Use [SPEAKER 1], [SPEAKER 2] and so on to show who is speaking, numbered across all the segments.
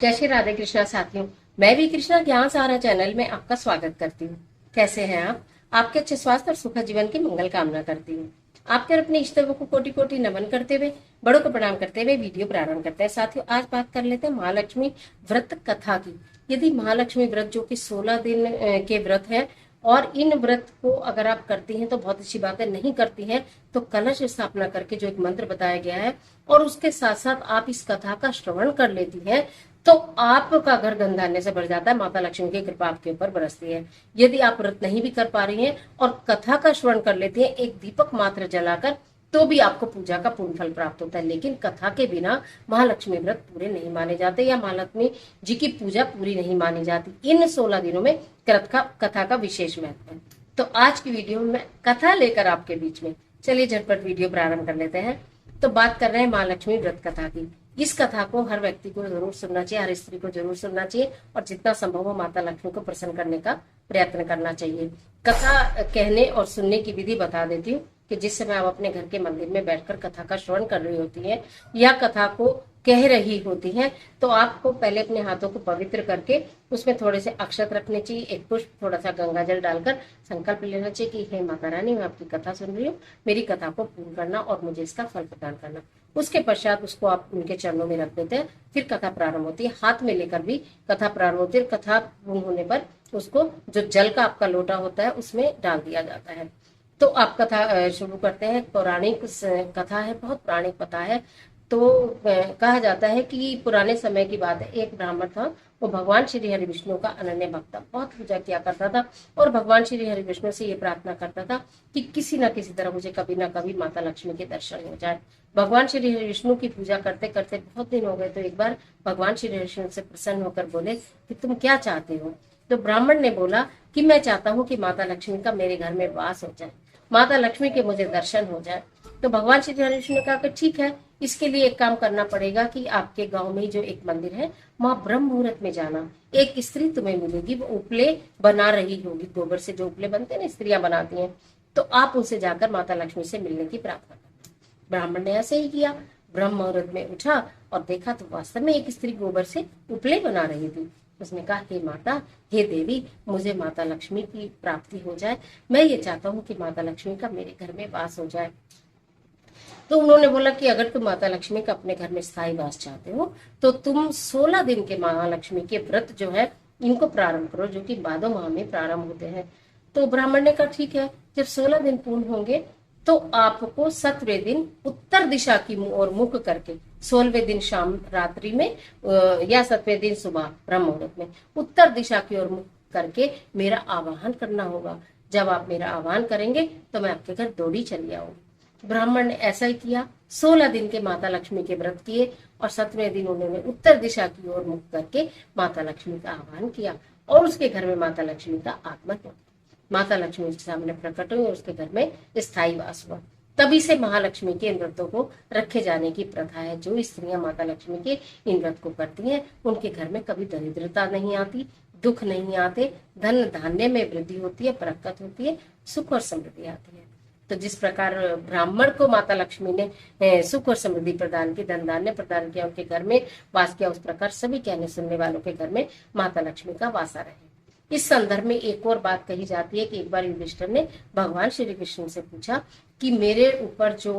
[SPEAKER 1] जय श्री राधे कृष्णा साथियों। मैं भी कृष्णा ज्ञान सारा चैनल में आपका स्वागत करती हूँ। कैसे हैं आप? आपके अच्छे स्वास्थ्य और सुखद जीवन की मंगल कामना करती हूँ। आपके और अपने इष्ट देवों को कोटि कोटि नमन करते हुए, बड़ों को प्रणाम करते हुए वीडियो प्रारंभ करते हैं। साथियों, आज बात कर लेते हैं महालक्ष्मी व्रत कथा की। यदि महालक्ष्मी व्रत जो कि 16 दिन के व्रत है, और इन व्रत को अगर आप करती हैं तो बहुत अच्छी बात है, नहीं करती हैं तो कलश स्थापना करके जो एक मंत्र बताया गया है और उसके साथ साथ आप इस कथा का श्रवण कर लेती हैं तो आपका घर धन धान्य से भर जाता है। माता लक्ष्मी की कृपा आपके ऊपर बरसती है। यदि आप व्रत नहीं भी कर पा रही हैं और कथा का श्रवण कर लेती हैं एक दीपक मात्र जलाकर, तो भी आपको पूजा का पूर्ण फल प्राप्त होता है। लेकिन कथा के बिना महालक्ष्मी व्रत पूरे नहीं माने जाते या महालक्ष्मी जी की पूजा पूरी नहीं मानी जाती। इन 16 दिनों में कथा का विशेष महत्व है। तो आज की वीडियो में कथा लेकर आपके बीच में, चलिए झटपट वीडियो प्रारंभ कर लेते हैं। तो बात कर रहे हैं महालक्ष्मी व्रत कथा की। इस कथा को हर व्यक्ति को जरूर सुनना चाहिए, हर स्त्री को जरूर सुनना चाहिए और जितना संभव हो माता लक्ष्मी को प्रसन्न करने का प्रयत्न करना चाहिए। कथा कहने और सुनने की विधि बता देती हूँ कि जिस समय आप अपने घर के मंदिर में बैठकर कथा का श्रवण कर रही होती है या कथा को कह रही होती हैं, तो आपको पहले अपने हाथों को पवित्र करके उसमें थोड़े से अक्षत रखने चाहिए, एक पुष्प, थोड़ा सा गंगा जल डालकर संकल्प लेना चाहिए कि हे माता रानी, मैं आपकी कथा सुन रही हूँ, मेरी कथा को पूर्ण करना और मुझे इसका फल प्रदान करना। उसके पश्चात उसको आप उनके चरणों में रख देते हैं। फिर कथा प्रारंभ होती है। हाथ में लेकर भी कथा प्रारंभ होती है। कथा पूर्ण होने पर उसको जो जल का आपका लोटा होता है उसमें डाल दिया जाता है। तो आप कथा शुरू करते हैं। पौराणिक कथा है, बहुत पौराणिक कथा है। तो कहा जाता है कि पुराने समय की बात है, एक ब्राह्मण था, वो भगवान श्री हरि विष्णु का अनन्य भक्त था, बहुत पूजा किया करता था और भगवान श्री हरि विष्णु से ये प्रार्थना करता था कि किसी न किसी तरह मुझे कभी ना कभी माता लक्ष्मी के दर्शन हो जाए। भगवान श्री हरि विष्णु की पूजा करते करते बहुत दिन हो गए, तो एक बार भगवान श्री हरि विष्णु से प्रसन्न होकर बोले कि तुम क्या चाहते हो? तो ब्राह्मण ने बोला कि मैं चाहता हूँ कि माता लक्ष्मी का मेरे घर में वास हो जाए, माता लक्ष्मी के मुझे दर्शन हो जाए। तो भगवान श्री हरि विष्णु ने कहा कि ठीक है, इसके लिए एक काम करना पड़ेगा कि आपके गांव में जो एक मंदिर है वहां ब्रह्म मुहूर्त में जाना, एक स्त्री तुम्हें मिलेगी, वो उपले बना रही होगी, गोबर से जो उपले बनते हैं ना, स्त्रियां बनाती हैं, तो आप उनसे जाकर माता लक्ष्मी से मिलने की प्रार्थना करना। ब्राह्मण ने ऐसे ही किया। ब्रह्म मुहूर्त में उठा और देखा तो वास्तव में एक स्त्री गोबर से उपले बना रही थी। उसने कहा, हे माता, हे देवी, मुझे माता लक्ष्मी की प्राप्ति हो जाए, मैं ये चाहता हूँ कि माता लक्ष्मी का मेरे घर में वास हो जाए। तो उन्होंने बोला कि अगर तुम माता लक्ष्मी का अपने घर में स्थायी वास चाहते हो तो तुम 16 दिन के महालक्ष्मी के व्रत जो है इनको प्रारंभ करो, जो कि भादो माह में प्रारंभ होते हैं। तो ब्राह्मण ने कहा ठीक है, जब 16 दिन पूर्ण होंगे तो आपको 7वें दिन उत्तर दिशा की ओर मुख करके, 16वें दिन शाम रात्रि में या 7वें दिन सुबह ब्रह्म मुहूर्त में उत्तर दिशा की ओर मुख करके मेरा आवाहन करना होगा। जब आप मेरा आह्वान करेंगे तो मैं आपके घर दौड़ी चली आऊंगी। ब्राह्मण ने ऐसा ही किया। 16 दिन के माता लक्ष्मी के व्रत किए और 7वें दिन उन्होंने उत्तर दिशा की ओर मुख करके माता लक्ष्मी का आह्वान किया और उसके घर में माता लक्ष्मी का आगमन हो। माता लक्ष्मी के सामने प्रकट हुई और उसके घर में स्थायी वास हुआ। तभी से महालक्ष्मी के इन व्रतों को रखे जाने की प्रथा है। जो स्त्रियां माता लक्ष्मी के इन व्रत को करती हैं उनके घर में कभी दरिद्रता नहीं आती, दुख नहीं आते, धन धान्य में वृद्धि होती है, बरकत होती है, सुख और समृद्धि आती है। तो जिस प्रकार ब्राह्मण को माता लक्ष्मी ने सुख और समृद्धि प्रदान की, धन धान्य प्रदान किया, उनके घर में वास किया, उस प्रकार सभी कहने सुनने वालों के घर में माता लक्ष्मी का वासा रहे। इस संदर्भ में एक और बात कही जाती है कि एक बार युधिष्ठिर ने भगवान श्री कृष्ण से पूछा कि मेरे ऊपर जो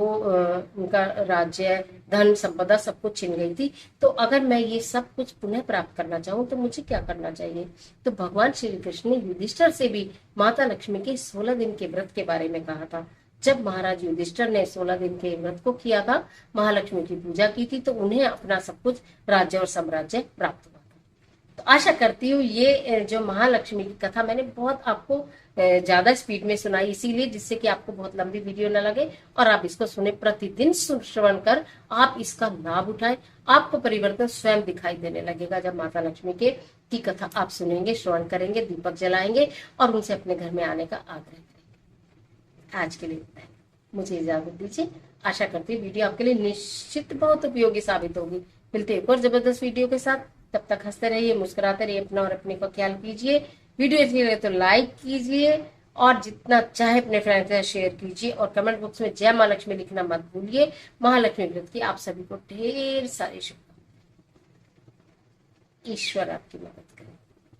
[SPEAKER 1] उनका राज्य, धन, संपदा सब कुछ छिन गई थी, तो अगर मैं ये सब कुछ पुनः प्राप्त करना चाहूँ तो मुझे क्या करना चाहिए? तो भगवान श्री कृष्ण ने युधिष्ठिर से भी माता लक्ष्मी के 16 दिन के व्रत के बारे में कहा था। जब महाराज युधिष्ठिर ने 16 दिन के व्रत को किया था, महालक्ष्मी की पूजा की थी, तो उन्हें अपना सब कुछ राज्य और साम्राज्य प्राप्त हुआ। तो आशा करती हूँ ये जो महालक्ष्मी की कथा मैंने बहुत आपको ज्यादा स्पीड में सुनाई, इसीलिए जिससे कि आपको बहुत लंबी वीडियो न लगे और आप इसको सुने, प्रतिदिन श्रवण कर आप इसका लाभ उठाएं। आपको परिवर्तन स्वयं दिखाई देने लगेगा जब माता लक्ष्मी के की कथा आप सुनेंगे, श्रवण करेंगे, दीपक जलाएंगे और उनसे अपने घर में आने का आग्रह करेंगे। आज के लिए इतना है, मुझे इजाजत दीजिए। आशा करती हूँ वीडियो आपके लिए निश्चित बहुत उपयोगी साबित होगी। मिलते हैं एक और जबरदस्त वीडियो के साथ। तब तक हंसते रहिए, मुस्कुराते रहिए, अपना और अपने का ख्याल कीजिए। वीडियो अच्छी लगे तो लाइक कीजिए और जितना चाहे अपने फ्रेंड्स के साथ शेयर कीजिए और कमेंट बॉक्स में जय मां लक्ष्मी लिखना मत भूलिए। महालक्ष्मी व्रत की आप सभी को ढेर सारी शुभकामनाएं। ईश्वर आपकी मदद करे।